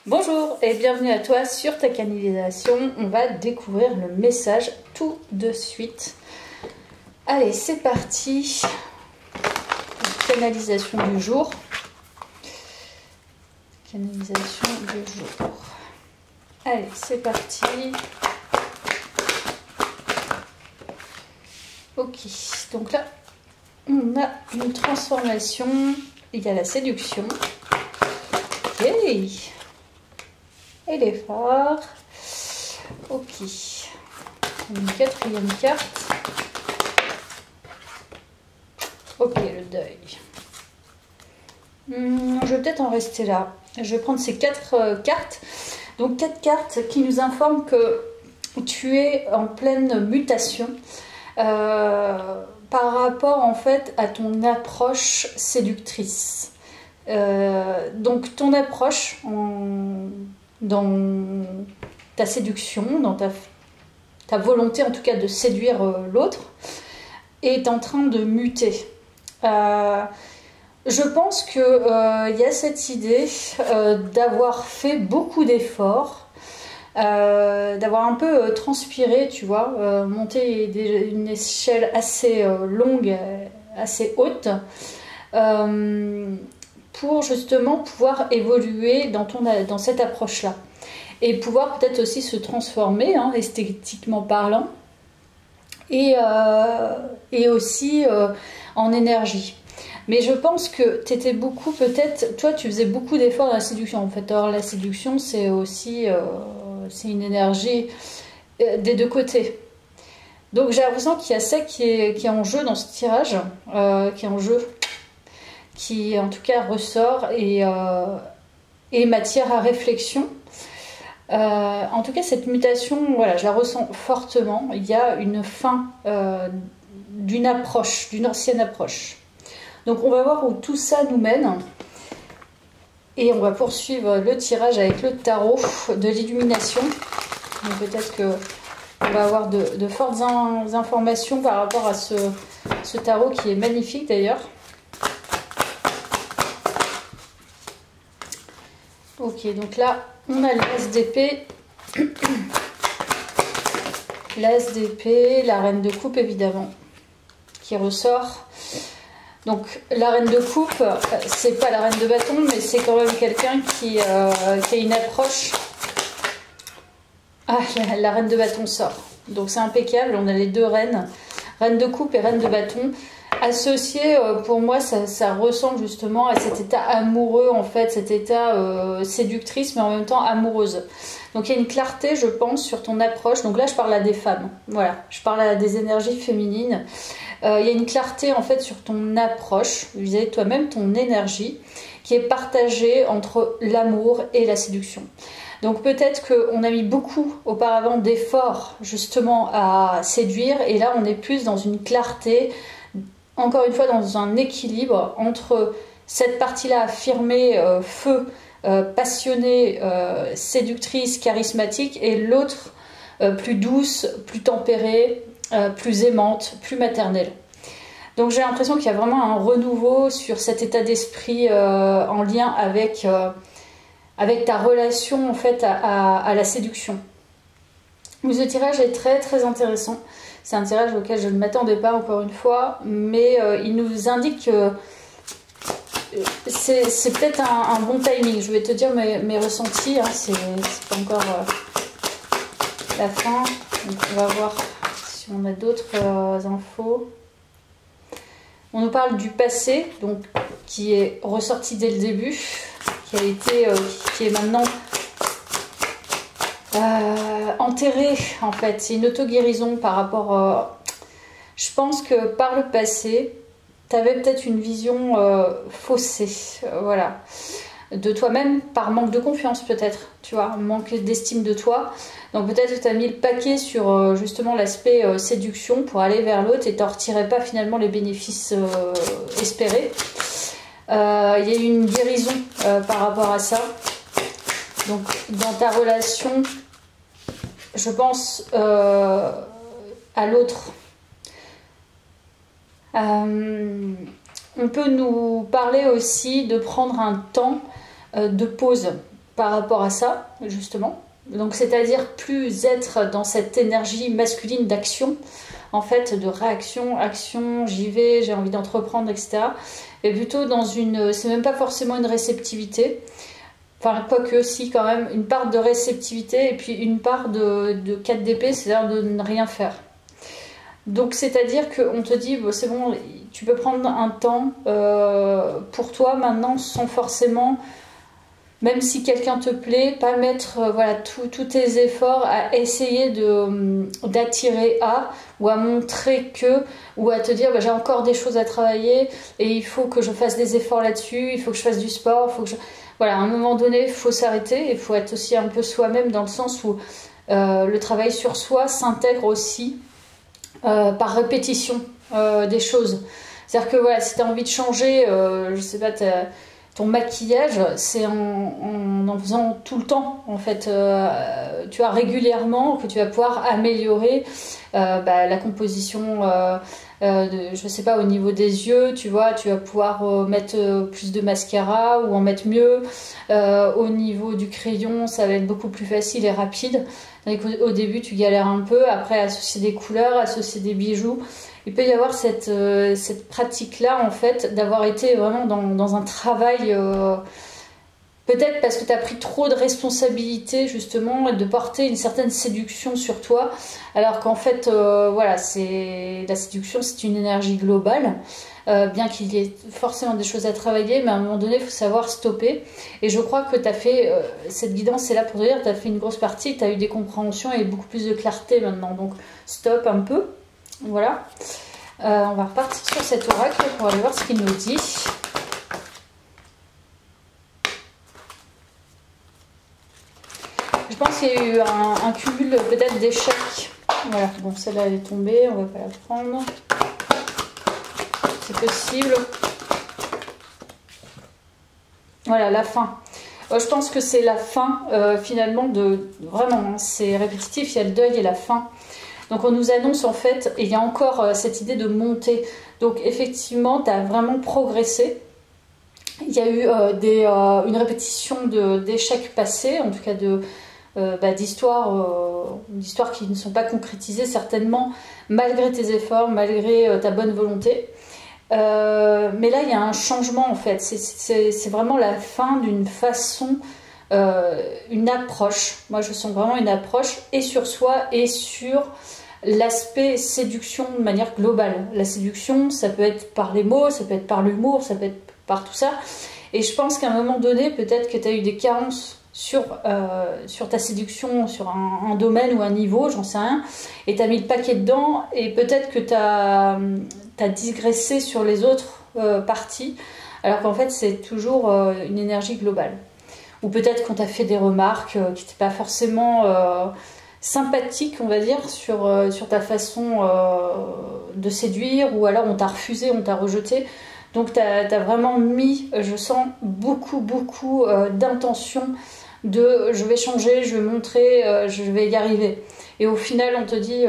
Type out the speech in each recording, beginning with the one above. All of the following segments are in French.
Bonjour et bienvenue à toi sur ta canalisation. On va découvrir le message tout de suite. Allez, c'est parti. Canalisation du jour. Canalisation du jour. Allez, c'est parti. Ok, donc là, on a une transformation. Il y a la séduction. Ok. Et les phares. Ok. Une quatrième carte. Ok, le deuil. Je vais peut-être en rester là. Je vais prendre ces 4 cartes. Donc 4 cartes qui nous informent que tu es en pleine mutation par rapport en fait à ton approche séductrice. Donc ton approche dans ta séduction, dans ta volonté en tout cas de séduire l'autre, est en train de muter. Je pense qu'il y a cette idée d'avoir fait beaucoup d'efforts, d'avoir un peu transpiré, tu vois, monter une échelle assez longue, assez haute, pour justement pouvoir évoluer dans cette approche-là. Et pouvoir peut-être aussi se transformer, hein, esthétiquement parlant, et aussi en énergie. Mais je pense que tu étais beaucoup, peut-être, toi tu faisais beaucoup d'efforts dans la séduction en fait. Or la séduction c'est aussi c'est une énergie des deux côtés. Donc j'ai l'impression qu'il y a ça qui est en jeu dans ce tirage, qui est en jeu, qui en tout cas ressort et matière à réflexion. En tout cas cette mutation, voilà, je la ressens fortement. Il y a une fin d'une approche, d'une ancienne approche. Donc on va voir où tout ça nous mène. Et on va poursuivre le tirage avec le tarot de l'illumination. Donc peut-être qu'on va avoir de fortes informations par rapport à ce tarot qui est magnifique d'ailleurs. Ok, donc là, on a l'as d'épée, l'as d'épée, la reine de coupe évidemment, qui ressort. Donc la reine de coupe, c'est pas la reine de bâton, mais c'est quand même quelqu'un qui a une approche. Ah, la reine de bâton sort. Donc c'est impeccable, on a les deux reines, reine de coupe et reine de bâton. Associé, pour moi, ça ressemble justement à cet état amoureux, en fait, cet état séductrice, mais en même temps amoureuse. Donc il y a une clarté, je pense, sur ton approche. Donc là, je parle à des femmes. Voilà, je parle à des énergies féminines. Il y a une clarté, en fait, sur ton approche vis-à-vis de toi-même, ton énergie, qui est partagée entre l'amour et la séduction. Donc peut-être qu'on a mis beaucoup auparavant d'efforts, justement, à séduire. Et là, on est plus dans une clarté, encore une fois dans un équilibre entre cette partie-là affirmée, feu, passionnée, séductrice, charismatique, et l'autre plus douce, plus tempérée, plus aimante, plus maternelle. Donc j'ai l'impression qu'il y a vraiment un renouveau sur cet état d'esprit en lien avec ta relation en fait à la séduction. Ce tirage est très très intéressant. C'est un tirage auquel je ne m'attendais pas encore une fois, mais il nous indique que c'est peut-être un bon timing. Je vais te dire mes ressentis, hein. C'est pas encore la fin. Donc on va voir si on a d'autres infos. On nous parle du passé, donc qui est ressorti dès le début, qui est maintenant enterré en fait. C'est une auto-guérison par rapport. Je pense que par le passé, tu avais peut-être une vision faussée, voilà, de toi-même par manque de confiance peut-être, tu vois, manque d'estime de toi. Donc peut-être que tu as mis le paquet sur justement l'aspect séduction pour aller vers l'autre et tu n'en retirais pas finalement les bénéfices espérés. Il y a eu une guérison par rapport à ça. Donc dans ta relation, je pense à l'autre. On peut nous parler aussi de prendre un temps de pause par rapport à ça, justement. Donc c'est-à-dire plus être dans cette énergie masculine d'action, en fait, de réaction, action, j'y vais, j'ai envie d'entreprendre, etc. Et plutôt dans une... c'est même pas forcément une réceptivité, enfin quoique si quand même, une part de réceptivité et puis une part de 4 d'épée, c'est-à-dire de ne rien faire. Donc c'est-à-dire qu'on te dit, bon, c'est bon, tu peux prendre un temps pour toi maintenant sans forcément... Même si quelqu'un te plaît, pas mettre voilà, tous tes efforts à essayer d'attirer à, ou à montrer que, ou à te dire bah, j'ai encore des choses à travailler et il faut que je fasse des efforts là-dessus, il faut que je fasse du sport, il faut que je... Voilà, à un moment donné, il faut s'arrêter, il faut être aussi un peu soi-même dans le sens où le travail sur soi s'intègre aussi par répétition des choses. C'est-à-dire que voilà, si tu as envie de changer, je sais pas, ton maquillage, c'est en faisant tout le temps, en fait. Tu as régulièrement que tu vas pouvoir améliorer la composition, je sais pas, au niveau des yeux, tu vois, tu vas pouvoir mettre plus de mascara ou en mettre mieux. Au niveau du crayon, ça va être beaucoup plus facile et rapide. Au début, tu galères un peu, après associer des couleurs, associer des bijoux. Il peut y avoir cette pratique-là, en fait, d'avoir été vraiment dans un travail, peut-être parce que tu as pris trop de responsabilités, justement, et de porter une certaine séduction sur toi, alors qu'en fait, voilà, la séduction, c'est une énergie globale, bien qu'il y ait forcément des choses à travailler, mais à un moment donné, il faut savoir stopper. Et je crois que tu as fait, cette guidance est là pour te dire, tu as fait une grosse partie, tu as eu des compréhensions et beaucoup plus de clarté maintenant, donc stop un peu. Voilà, on va repartir sur cet oracle pour aller voir ce qu'il nous dit. Je pense qu'il y a eu un cumul peut-être d'échecs. Voilà, bon, celle-là elle est tombée, on va pas la prendre. C'est possible. Voilà, la fin. Je pense que c'est la fin finalement de... Vraiment, hein, c'est répétitif, il y a le deuil et la fin. Donc on nous annonce en fait, et il y a encore cette idée de monter. Donc effectivement, tu as vraiment progressé. Il y a eu une répétition d'échecs passés, en tout cas d'histoires qui ne sont pas concrétisées certainement, malgré tes efforts, malgré ta bonne volonté. Mais là, il y a un changement en fait. C'est vraiment la fin d'une façon... une approche. Moi, je sens vraiment une approche et sur soi et sur l'aspect séduction de manière globale. La séduction, ça peut être par les mots, ça peut être par l'humour, ça peut être par tout ça. Et je pense qu'à un moment donné, peut-être que tu as eu des carences sur ta séduction, sur un domaine ou un niveau, j'en sais rien, et tu as mis le paquet dedans, et peut-être que tu as digressé sur les autres parties, alors qu'en fait, c'est toujours une énergie globale. Ou peut-être qu'on t'a fait des remarques qui n'étaient pas forcément sympathiques, on va dire, sur ta façon de séduire, ou alors on t'a refusé, on t'a rejeté. Donc tu as vraiment mis, je sens, beaucoup d'intention de je vais changer, je vais montrer, je vais y arriver. Et au final, on te dit,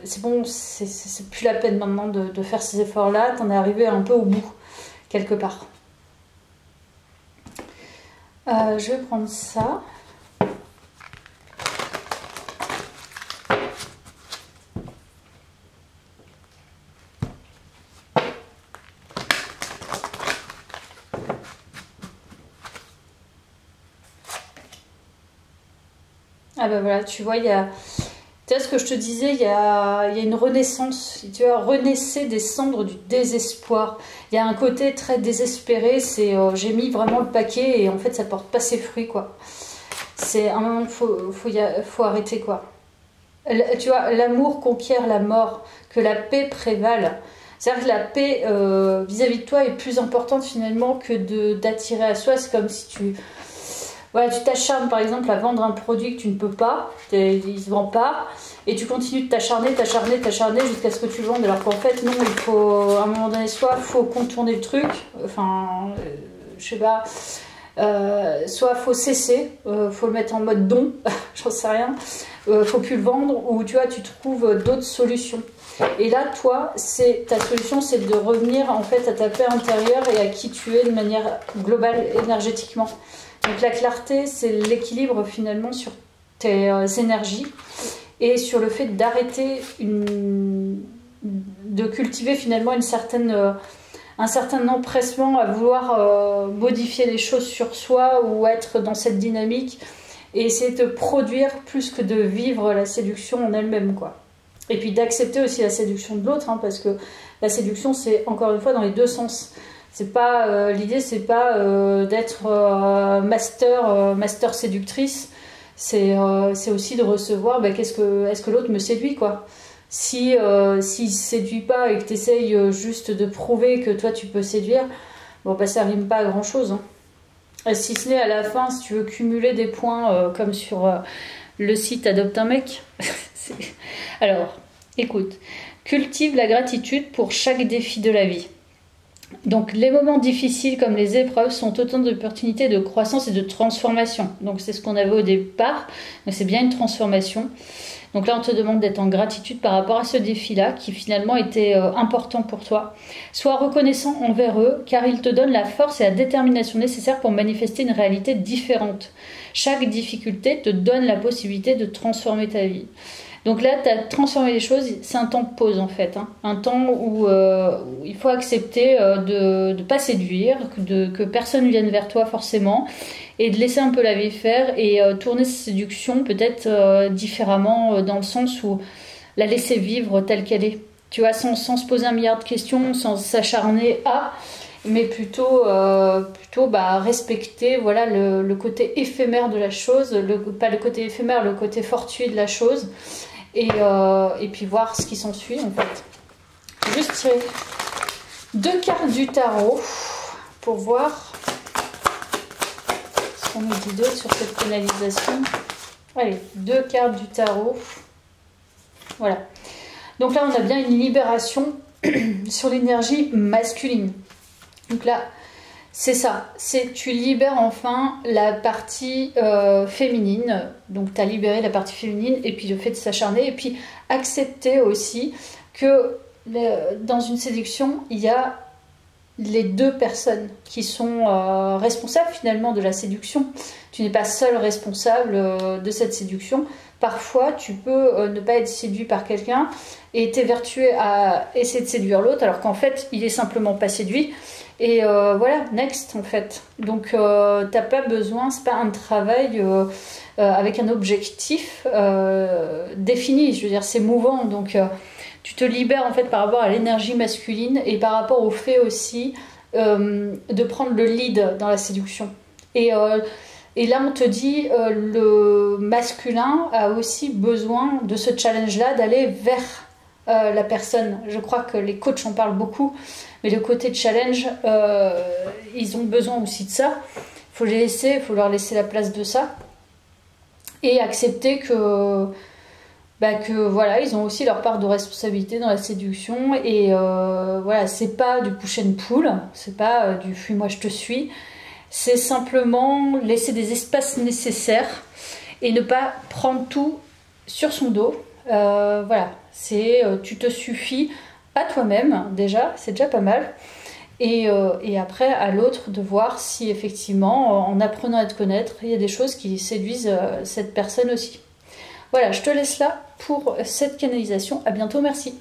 c'est bon, c'est plus la peine maintenant de faire ces efforts-là, t'en es arrivé un peu au bout, quelque part. Je vais prendre ça. Ah bah voilà, tu vois, il y a... Tu vois ce que je te disais, il y a une renaissance. Tu vois, renaissez des cendres du désespoir. Il y a un côté très désespéré, c'est j'ai mis vraiment le paquet et en fait ça porte pas ses fruits, quoi. C'est un moment, faut arrêter, quoi. Tu vois, l'amour conquiert la mort, que la paix prévale. C'est-à-dire que la paix vis-à-vis de toi est plus importante finalement que d'attirer à soi. C'est comme si tu... Voilà, tu t'acharnes par exemple à vendre un produit que tu ne peux pas, il ne se vend pas, et tu continues de t'acharner jusqu'à ce que tu le vendes, alors qu'en fait non, il faut à un moment donné, soit il faut contourner le truc, enfin, je sais pas, soit il faut cesser, faut le mettre en mode don, j'en sais rien, faut plus le vendre, ou tu vois, tu trouves d'autres solutions. Et là, toi, ta solution, c'est de revenir en fait à ta paix intérieure et à qui tu es de manière globale, énergétiquement. Donc la clarté, c'est l'équilibre finalement sur tes énergies et sur le fait d'arrêter de cultiver finalement un certain empressement à vouloir modifier les choses sur soi ou être dans cette dynamique et essayer de produire plus que de vivre la séduction en elle-même, quoi. Et puis d'accepter aussi la séduction de l'autre, hein, parce que la séduction, c'est encore une fois dans les deux sens. C'est pas l'idée, c'est pas d'être master séductrice. C'est aussi de recevoir, est-ce que l'autre me séduit, quoi. Si s'il séduit pas et que tu essayes juste de prouver que toi tu peux séduire, bon ça rime pas à grand chose, hein. Si ce n'est à la fin, si tu veux cumuler des points comme sur le site Adopte un mec. Alors, écoute, cultive la gratitude pour chaque défi de la vie. Donc les moments difficiles comme les épreuves sont autant d'opportunités de croissance et de transformation. Donc c'est ce qu'on avait au départ, donc c'est bien une transformation. Donc là on te demande d'être en gratitude par rapport à ce défi-là qui finalement était important pour toi. Sois reconnaissant envers eux car ils te donnent la force et la détermination nécessaires pour manifester une réalité différente. Chaque difficulté te donne la possibilité de transformer ta vie. Donc là, tu as transformé les choses, c'est un temps de pause en fait, hein. Un temps où il faut accepter de ne pas séduire, que personne ne vienne vers toi forcément, et de laisser un peu la vie faire et tourner cette séduction peut-être différemment dans le sens où la laisser vivre telle qu'elle est. Tu vois, sans se poser un milliard de questions, sans s'acharner à, mais plutôt respecter voilà, le côté éphémère de la chose, pas le côté éphémère, le côté fortuit de la chose. Et puis voir ce qui s'ensuit en fait. Je vais juste tirer 2 cartes du tarot pour voir ce qu'on nous dit d'autre sur cette canalisation. Allez, 2 cartes du tarot. Voilà. Donc là, on a bien une libération sur l'énergie masculine. Donc là, c'est ça, tu libères enfin la partie féminine, donc tu as libéré la partie féminine et puis le fait de s'acharner et puis accepter aussi que dans une séduction, il y a les deux personnes qui sont responsables finalement de la séduction. Tu n'es pas seul responsable de cette séduction. Parfois, tu peux ne pas être séduit par quelqu'un et t'évertuer à essayer de séduire l'autre alors qu'en fait, il est simplement pas séduit. Et voilà, next en fait. Donc t'as pas besoin, c'est pas un travail avec un objectif défini. Je veux dire, c'est mouvant. Donc tu te libères en fait par rapport à l'énergie masculine et par rapport au fait aussi de prendre le lead dans la séduction. Et là on te dit le masculin a aussi besoin de ce challenge-là, d'aller vers la personne. Je crois que les coachs en parlent beaucoup. Mais le côté challenge, ils ont besoin aussi de ça. Il faut leur laisser la place de ça. Et accepter que voilà, ils ont aussi leur part de responsabilité dans la séduction. Et voilà, c'est pas du push and pull, c'est pas du fuis-moi je te suis. C'est simplement laisser des espaces nécessaires et ne pas prendre tout sur son dos. Voilà, c'est tu te suffis à toi-même déjà, c'est déjà pas mal. Et après à l'autre de voir si effectivement en apprenant à te connaître, il y a des choses qui séduisent cette personne aussi. Voilà, je te laisse là pour cette canalisation. À bientôt, merci.